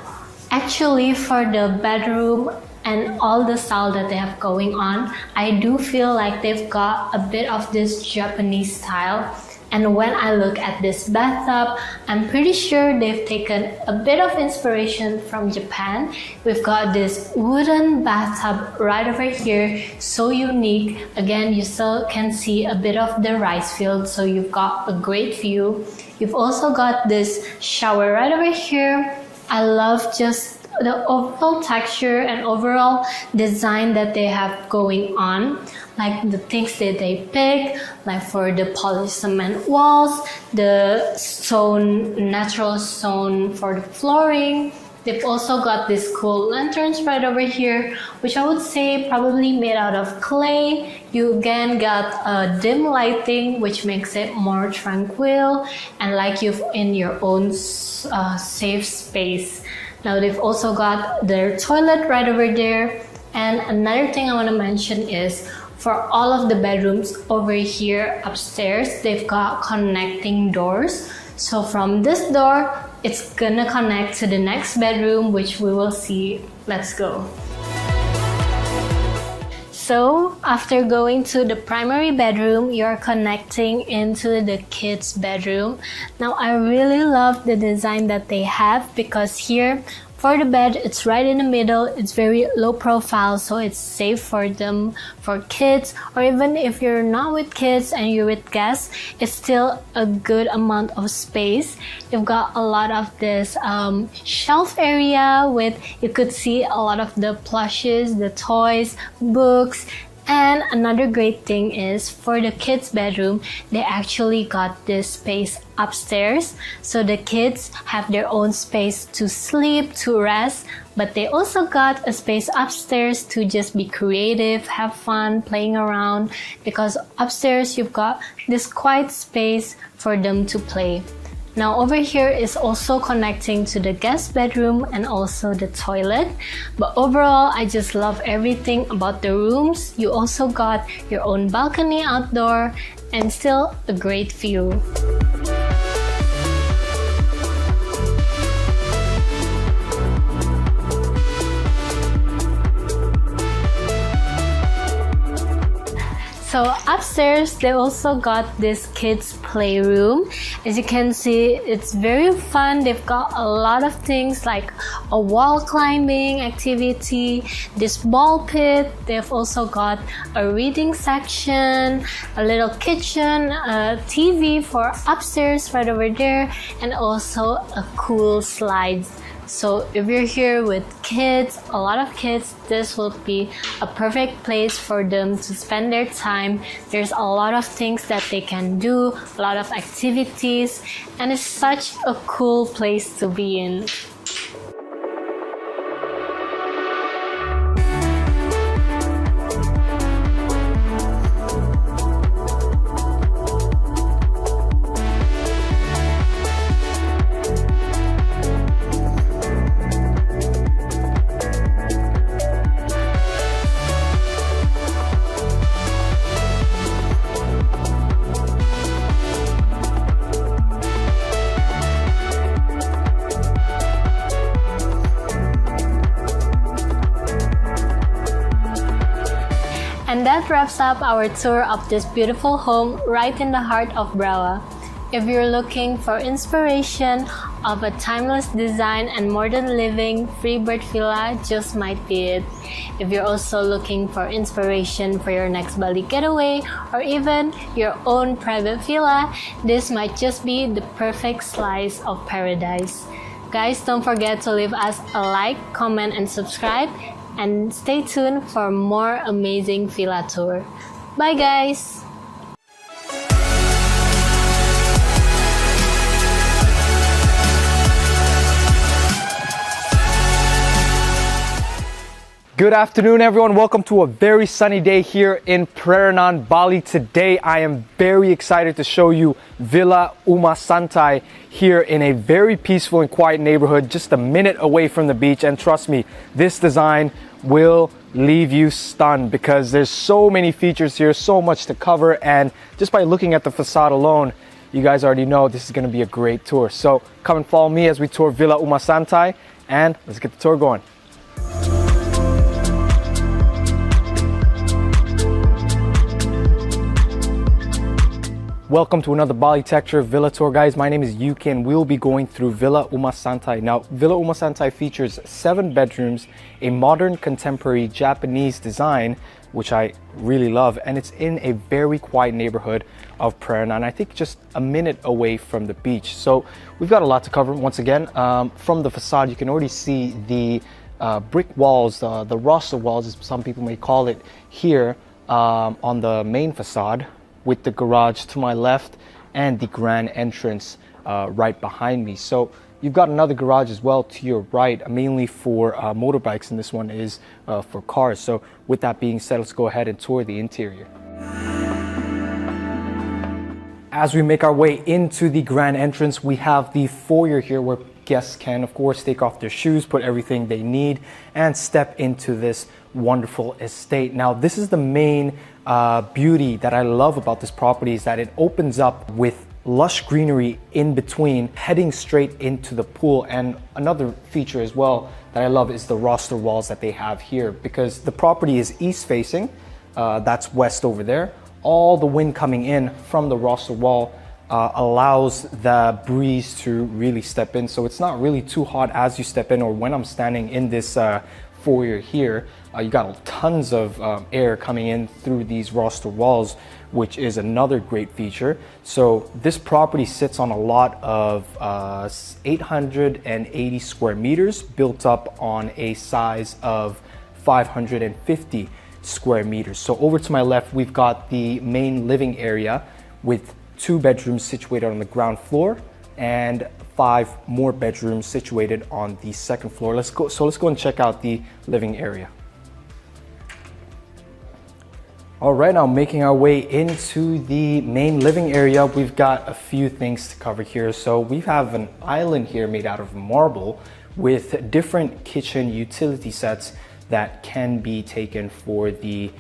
actually for the bedroom and all the style that they have going on, I do feel like they've got a bit of this Japanese style. And when I look at this bathtub, I'm pretty sure they've taken a bit of inspiration from Japan. We've got this wooden bathtub right over here, so unique. Again, you still can see a bit of the rice field, so you've got a great view. You've also got this shower right over here. I love just the overall texture and overall design that they have going on, like the things that they pick, like for the polished cement walls, the stone, natural stone for the flooring, They've also got these cool lanterns right over here, which I would say probably made out of clay. You again got dim lighting, which makes it more tranquil and like you're in your own safe space. Now they've also got their toilet right over there. And another thing I want to mention is for all of the bedrooms over here upstairs, they've got connecting doors. So from this door, it's gonna connect to the next bedroom, which we will see. Let's go. So after going to the primary bedroom, you're connecting into the kids' bedroom. Now I really love the design that they have because here for the bed, it's right in the middle. It's very low profile, so it's safe for them, for kids, or even if you're not with kids and you're with guests, it's still a good amount of space. You've got a lot of this shelf area with, you could see a lot of the plushes, the toys, books. And another great thing is for the kids' bedroom, they actually got this space upstairs. So the kids have their own space to sleep, to rest, but they also got a space upstairs to just be creative, have fun, playing around, because upstairs you've got this quiet space for them to play. Now over here is also connecting to the guest bedroom and also the toilet. But overall, I just love everything about the rooms. You also got your own balcony outdoor and still a great view. So upstairs, they also got this kids playroom. As you can see, it's very fun. They've got a lot of things like a wall climbing activity, this ball pit. They've also got a reading section, a little kitchen, a TV for upstairs right over there, and also a cool slides. So if you're here with kids, a lot of kids, this will be a perfect place for them to spend their time. There's a lot of things that they can do, a lot of activities, and it's such a cool place to be in. And that wraps up our tour of this beautiful home right in the heart of Brawa. If you're looking for inspiration of a timeless design and modern living, Freebird Villa just might be it. If you're also looking for inspiration for your next Bali getaway or even your own private villa, this might just be the perfect slice of paradise. Guys, don't forget to leave us a like, comment, and subscribe. And stay tuned for more amazing villa tour. Bye guys! Good afternoon everyone, welcome to a very sunny day here in Preranan, Bali. Today I am very excited to show you Villa Uma Santi here in a very peaceful and quiet neighborhood just a minute away from the beach. And trust me, this design will leave you stunned because there's so many features here, so much to cover, and just by looking at the facade alone, you guys already know this is going to be a great tour. So come and follow me as we tour Villa Uma Santi, and let's get the tour going. Welcome to another Balitecture Villa Tour, guys. My name is Yuki and we'll be going through Villa Uma Santi. Now, Villa Uma Santi features 7 bedrooms, a modern contemporary Japanese design, which I really love, and it's in a very quiet neighborhood of Preranan, I think just a minute away from the beach. So we've got a lot to cover. Once again, from the facade, you can already see the brick walls, the roster walls, as some people may call it, here on the main facade, with the garage to my left and the grand entrance right behind me. So You've got another garage as well to your right, mainly for motorbikes, and this one is for cars. So with that being said, let's go ahead and tour the interior. As we make our way into the grand entrance, we have the foyer here where guests can, of course, take off their shoes, put everything they need, and step into this wonderful estate. Now, this is the main beauty that I love about this property, is that it opens up with lush greenery in between, heading straight into the pool. And another feature as well that I love is the roster walls that they have here, because the property is east facing, that's west over there. All the wind coming in from the roster wall allows the breeze to really step in, so it's not really too hot as you step in, or when I'm standing in this foyer here. You got tons of air coming in through these roster walls, which is another great feature. So this property sits on a lot of 880 square meters, built up on a size of 550 square meters. So over to my left, we've got the main living area with 2 bedrooms situated on the ground floor and 5 more bedrooms situated on the second floor. Let's go and check out the living area. All right, now making our way into the main living area, we've got a few things to cover here. So we have an island here made out of marble with different kitchen utility sets that can be taken for the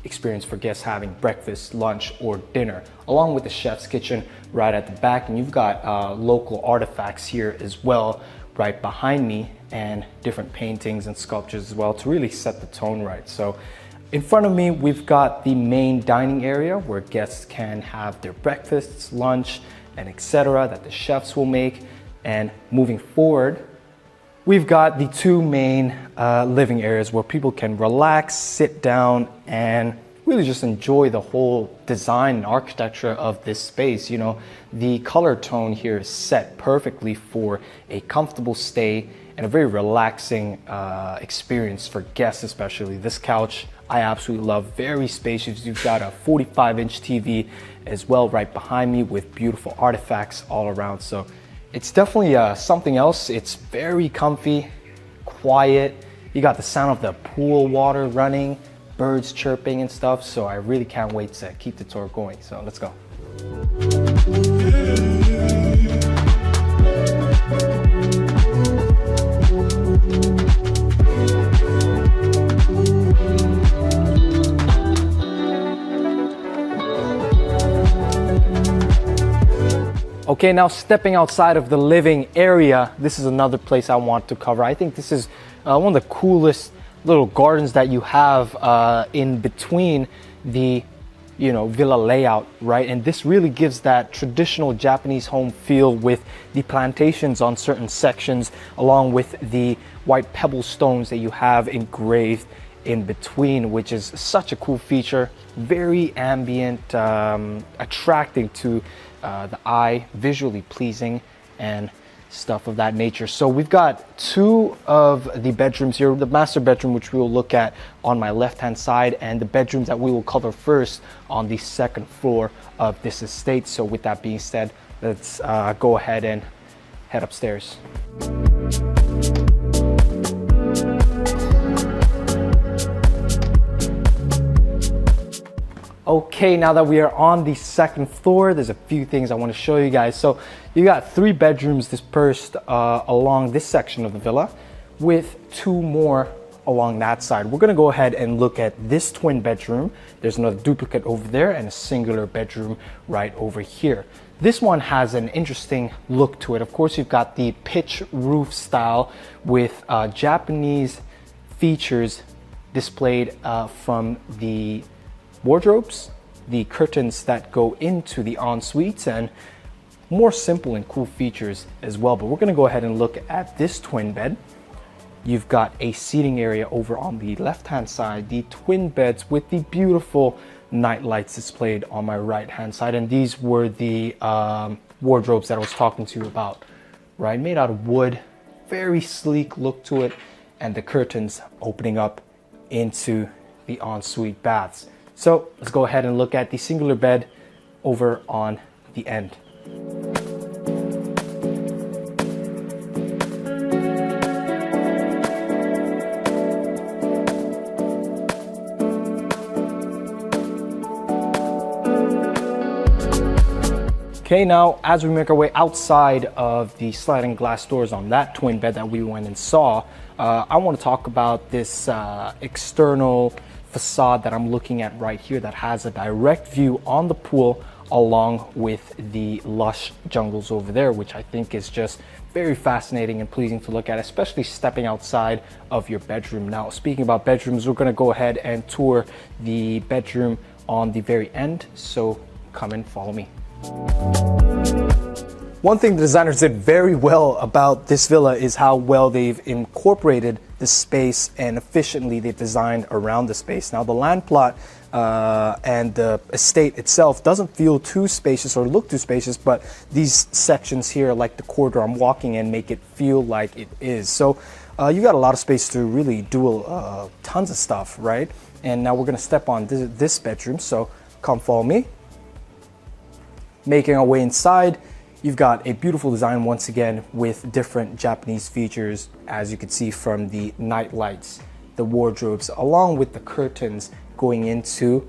experience for guests having breakfast, lunch, or dinner, along with the chef's kitchen right at the back. And you've got local artifacts here as well right behind me, and different paintings and sculptures as well to really set the tone right. So in front of me, we've got the main dining area where guests can have their breakfasts, lunch, and etc. that the chefs will make. And moving forward, we've got the 2 main living areas where people can relax, sit down, and really just enjoy the whole design and architecture of this space. You know, the color tone here is set perfectly for a comfortable stay and a very relaxing experience for guests, especially. This couch, I absolutely love. Very spacious. You've got a 45-inch TV as well right behind me with beautiful artifacts all around. So it's definitely something else. It's very comfy, quiet. You got the sound of the pool water running, birds chirping and stuff. So I really can't wait to keep the tour going. So let's go. Okay, now stepping outside of the living area, this is another place I want to cover. I think this is one of the coolest little gardens that you have in between the, villa layout, right? And this really gives that traditional Japanese home feel with the plantations on certain sections, along with the white pebble stones that you have engraved in between, which is such a cool feature. Very ambient, attracting to the eye, visually pleasing, and stuff of that nature. So we've got 2 of the bedrooms here, the master bedroom, which we will look at on my left hand side, and the bedrooms that we will cover first on the second floor of this estate. So with that being said, let's go ahead and head upstairs. Okay, now that we are on the second floor, there's a few things I want to show you guys. So you got 3 bedrooms dispersed along this section of the villa, with 2 more along that side. We're gonna go ahead and look at this twin bedroom. There's another duplicate over there and a singular bedroom right over here. This one has an interesting look to it. Of course, you've got the pitch roof style with Japanese features displayed from the wardrobes, the curtains that go into the en-suites, and more simple and cool features as well. But we're going to go ahead and look at this twin bed. You've got a seating area over on the left hand side, the twin beds with the beautiful night lights displayed on my right hand side. And these were the wardrobes that I was talking to you about, right? Made out of wood, very sleek look to it, and the curtains opening up into the ensuite baths. So let's go ahead and look at the singular bed over on the end. Okay, now as we make our way outside of the sliding glass doors on that twin bed that we went and saw, I want to talk about this external facade that I'm looking at right here that has a direct view on the pool along with the lush jungles over there, which I think is just very fascinating and pleasing to look at, especially stepping outside of your bedroom. Now, speaking about bedrooms, we're going to go ahead and tour the bedroom on the very end, so come and follow me. One thing the designers did very well about this villa is how well they've incorporated the space and efficiently they've designed around the space. Now, the land plot and the estate itself doesn't feel too spacious or look too spacious, but these sections here, like the corridor I'm walking in, make it feel like it is. So you got a lot of space to really do tons of stuff, right? And now we're gonna step on this bedroom, so come follow me. Making our way inside, you've got a beautiful design once again with different Japanese features, as you can see from the night lights, the wardrobes, along with the curtains going into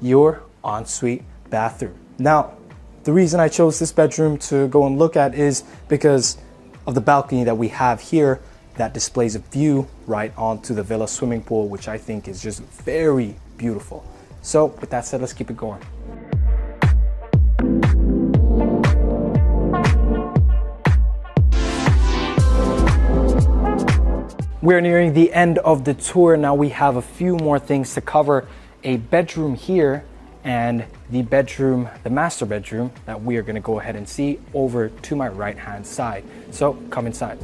your ensuite bathroom. Now, the reason I chose this bedroom to go and look at is because of the balcony that we have here that displays a view right onto the villa swimming pool, which I think is just very beautiful. So with that said, let's keep it going. We're nearing the end of the tour. Now we have a few more things to cover. A bedroom here and the bedroom, the master bedroom that we are gonna go ahead and see over to my right-hand side. So come inside.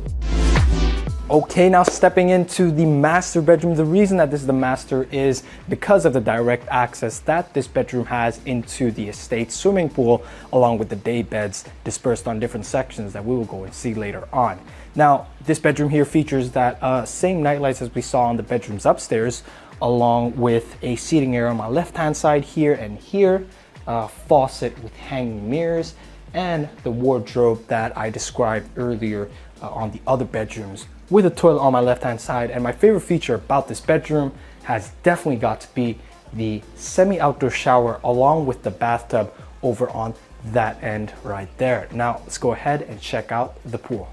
Okay, now stepping into the master bedroom. The reason that this is the master is because of the direct access that this bedroom has into the estate swimming pool, along with the day beds dispersed on different sections that we will go and see later on. Now, this bedroom here features that same nightlights as we saw on the bedrooms upstairs, along with a seating area on my left-hand side here and here, faucet with hanging mirrors, and the wardrobe that I described earlier on the other bedrooms, with a toilet on my left-hand side. And my favorite feature about this bedroom has definitely got to be the semi-outdoor shower along with the bathtub over on that end right there. Now, let's go ahead and check out the pool.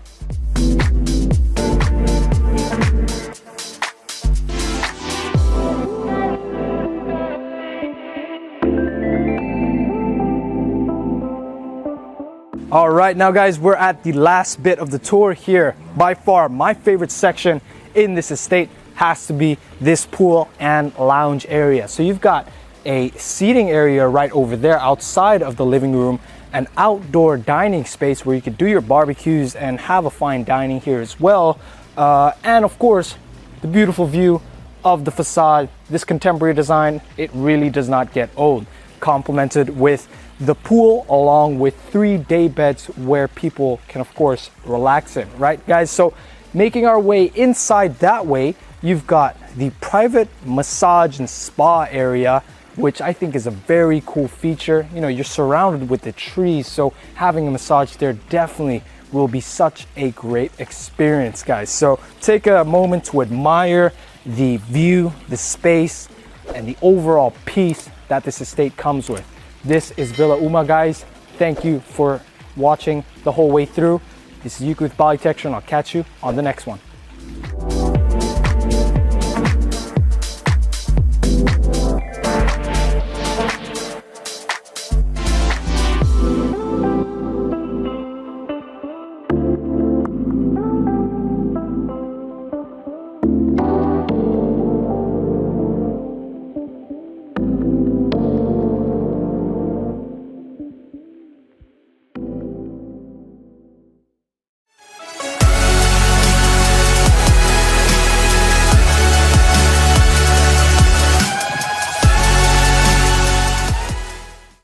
All right, now guys, we're at the last bit of the tour here. By far, my favorite section in this estate has to be this pool and lounge area. So you've got a seating area right over there outside of the living room, an outdoor dining space where you could do your barbecues and have a fine dining here as well. And of course, the beautiful view of the facade. This contemporary design, it really does not get old. Complemented with the pool along with 3 day beds where people can of course relax in, right guys? So making our way inside that way, you've got the private massage and spa area, which I think is a very cool feature. You know, you're surrounded with the trees, so having a massage there definitely will be such a great experience, guys. So take a moment to admire the view, the space, and the overall peace that this estate comes with. This is Villa Uma, guys. Thank you for watching the whole way through. This is Yuki with Balitecture, and I'll catch you on the next one.